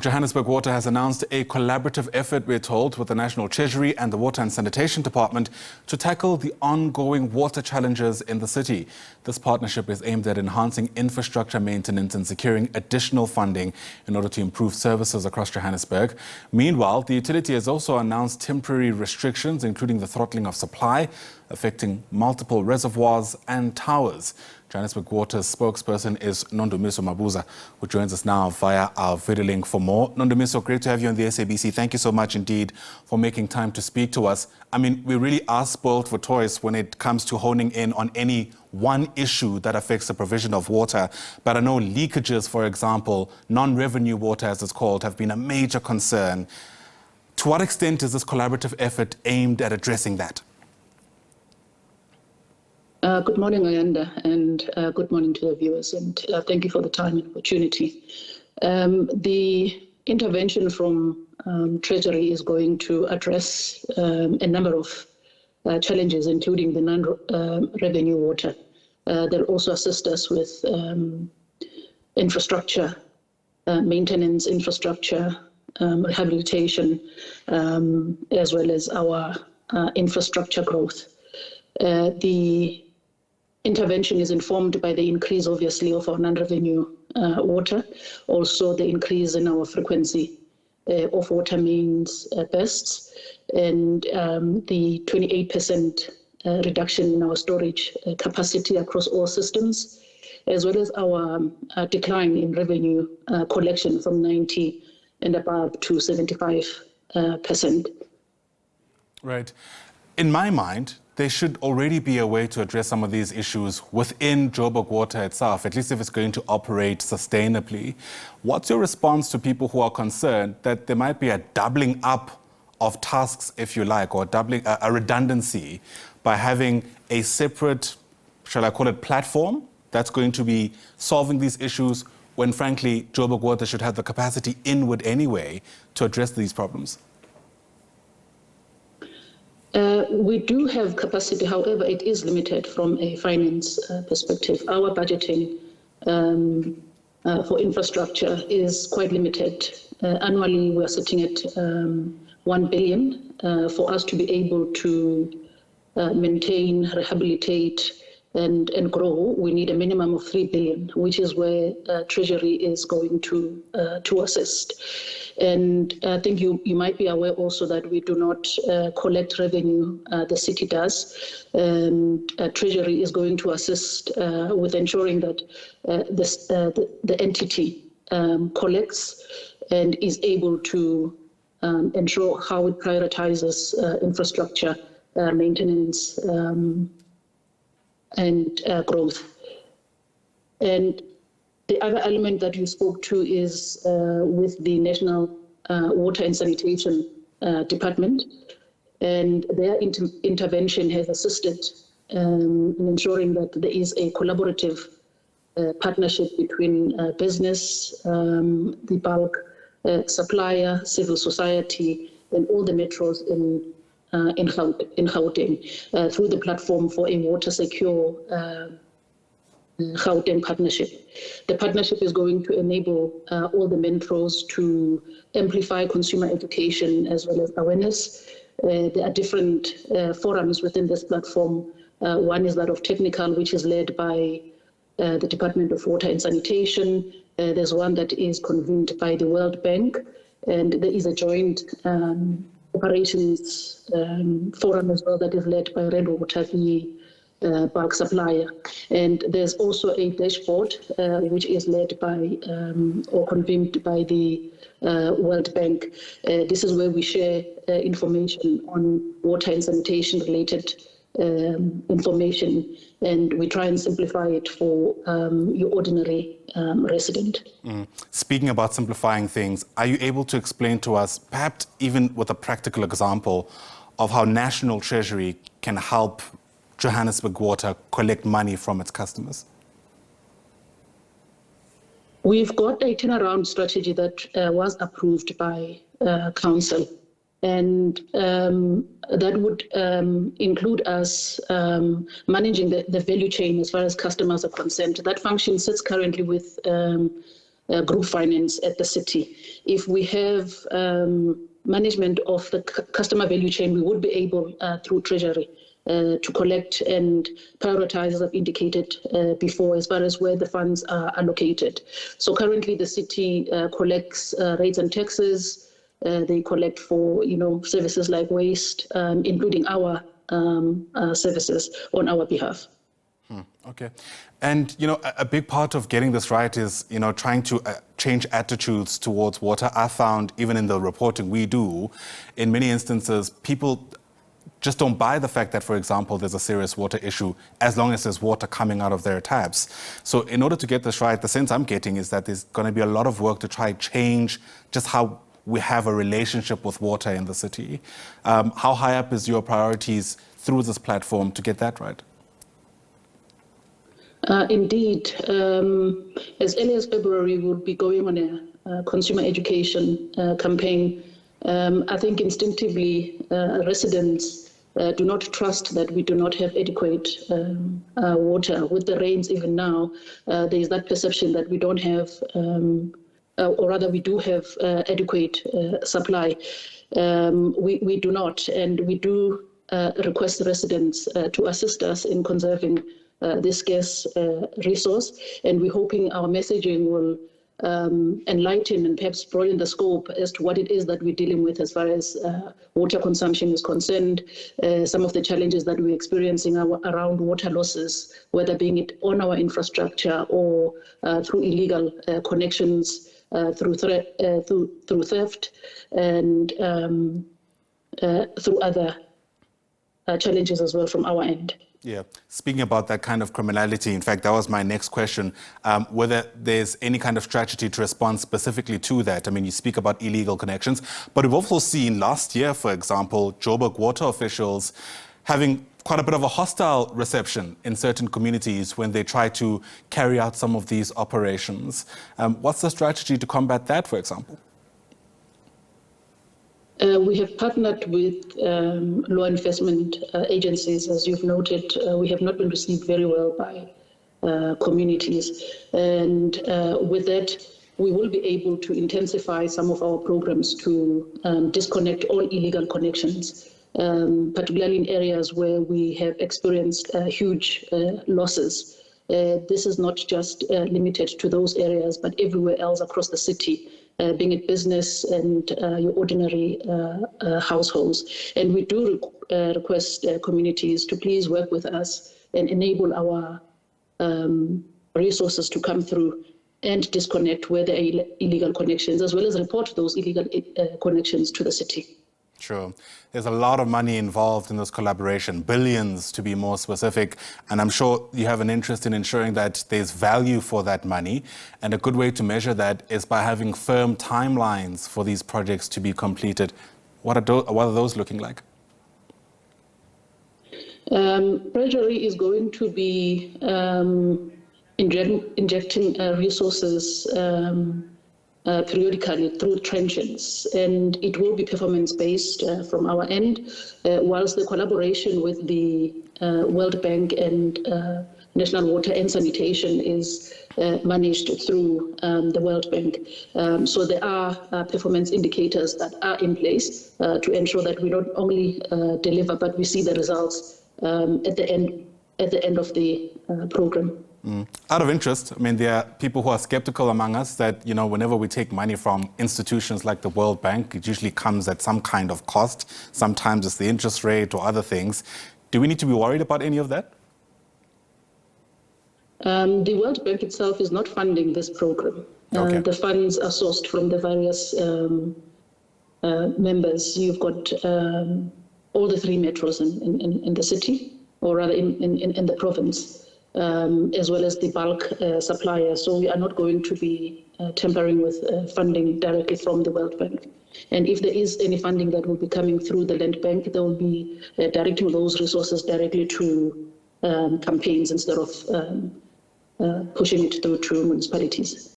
Johannesburg Water has announced a collaborative effort, we're told, with the National Treasury and the Water and Sanitation Department to tackle the ongoing water challenges in the city. This partnership is aimed at enhancing infrastructure maintenance and securing additional funding in order to improve services across Johannesburg. Meanwhile, the utility has also announced temporary restrictions, including the throttling of supply, affecting multiple reservoirs and towers. Johannesburg Water's spokesperson is Nondumiso Mabuza, who joins us now via our video link for more. Nondumiso, great to have you on the SABC. Thank you so much indeed for making time to speak to us. I mean, we really are spoiled for choice when it comes to honing in on any one issue that affects the provision of water. But I know leakages, for example, non-revenue water as it's called, have been a major concern. To what extent is this collaborative effort aimed at addressing that? Good morning, Ayanda, and good morning to the viewers, and thank you for the time and opportunity. The intervention from Treasury is going to address a number of challenges, including the non-revenue water. They'll also assist us with infrastructure, maintenance infrastructure, rehabilitation, as well as our infrastructure growth. The intervention is informed by the increase, obviously, of our non-revenue water, also the increase in our frequency of water mains bursts, and the 28% reduction in our storage capacity across all systems, as well as our decline in revenue collection from 90 and above to 75%. Right. In my mind, there should already be a way to address some of these issues within Joburg Water itself, at least if it's going to operate sustainably. What's your response to people who are concerned that there might be a doubling up of tasks, if you like, or a redundancy by having a separate, shall I call it, platform that's going to be solving these issues when, frankly, Joburg Water should have the capacity inward anyway to address these problems? We do have capacity, however, it is limited from a finance perspective. Our budgeting for infrastructure is quite limited. Annually, we're sitting at 1 billion. For us to be able to maintain, rehabilitate, and grow, we need a minimum of 3 billion, which is where Treasury is going to assist. And I think you might be aware also that we do not collect revenue, the city does. And Treasury is going to assist with ensuring that the entity collects and is able to ensure how it prioritizes infrastructure, maintenance, and growth. And the other element that you spoke to is with the National Water and Sanitation Department, and their intervention has assisted in ensuring that there is a collaborative partnership between business, the bulk supplier, civil society, and all the metros in Gauteng through the platform for a water secure Gauteng partnership. The partnership is going to enable all the metros to amplify consumer education as well as awareness. There are different forums within this platform. One is that of technical, which is led by the Department of Water and Sanitation. There's one that is convened by the World Bank, and there is a joint operations forum as well that is led by Red Water, the bulk supplier. And there's also a dashboard which is led by or convened by the World Bank. This is where we share information on water and sanitation related information, and we try and simplify it for your ordinary resident. Speaking about simplifying things, are you able to explain to us, perhaps even with a practical example, of how National Treasury can help Johannesburg Water collect money from its customers? We've got a turnaround strategy that was approved by Council, and that would include us managing the value chain as far as customers are concerned. That function sits currently with group finance at the city. If we have management of the customer value chain, we would be able, through Treasury, to collect and prioritize, as I've indicated before, as far as where the funds are allocated. So currently the city collects rates and taxes. They collect for, services like waste, including our services on our behalf. Okay. And, a big part of getting this right is, trying to change attitudes towards water. I found, even in the reporting we do, in many instances, people just don't buy the fact that, for example, there's a serious water issue as long as there's water coming out of their taps. So in order to get this right, the sense I'm getting is that there's going to be a lot of work to try and change just how we have a relationship with water in the city. How high up is your priorities through this platform to get that right? Indeed. As early as February, we'll be going on a consumer education campaign. I think instinctively residents do not trust that we do not have adequate water. With the rains even now, there is that perception that we don't have, or rather we do have adequate supply. We do not, and we do request residents to assist us in conserving this scarce resource, and we're hoping our messaging will enlighten and perhaps broaden the scope as to what it is that we're dealing with as far as water consumption is concerned, some of the challenges that we're experiencing around water losses, whether being it on our infrastructure or through illegal connections, through theft, and through other challenges as well from our end. Yeah. Speaking about that kind of criminality, in fact, that was my next question, whether there's any kind of strategy to respond specifically to that. I mean, you speak about illegal connections, but we've also seen last year, for example, Johannesburg Water officials having quite a bit of a hostile reception in certain communities when they try to carry out some of these operations. What's the strategy to combat that, for example? We have partnered with law enforcement agencies. As you've noted, we have not been received very well by communities. And with that, we will be able to intensify some of our programs to disconnect all illegal connections, particularly in areas where we have experienced huge losses. This is not just limited to those areas, but everywhere else across the city. Being it business and your ordinary households. And we do request communities to please work with us and enable our resources to come through and disconnect where there are illegal connections, as well as report those illegal connections to the city. Sure. There's a lot of money involved in this collaboration, billions to be more specific, and I'm sure you have an interest in ensuring that there's value for that money, and a good way to measure that is by having firm timelines for these projects to be completed. What are those looking like? Treasury is going to be injecting resources periodically through tranches, and it will be performance-based from our end, whilst the collaboration with the World Bank and National Water and Sanitation is managed through the World Bank. So there are performance indicators that are in place to ensure that we not only deliver, but we see the results at the end of the program. Out of interest, I mean, there are people who are skeptical among us that, whenever we take money from institutions like the World Bank, it usually comes at some kind of cost. Sometimes it's the interest rate or other things. Do we need to be worried about any of that? The World Bank itself is not funding this program. Okay. The funds are sourced from the various members. You've got all the three metros in the city, or rather in the province. As well as the bulk supplier. So we are not going to be tampering with funding directly from the World Bank. And if there is any funding that will be coming through the Land Bank, they will be directing those resources directly to campaigns instead of pushing it through to municipalities.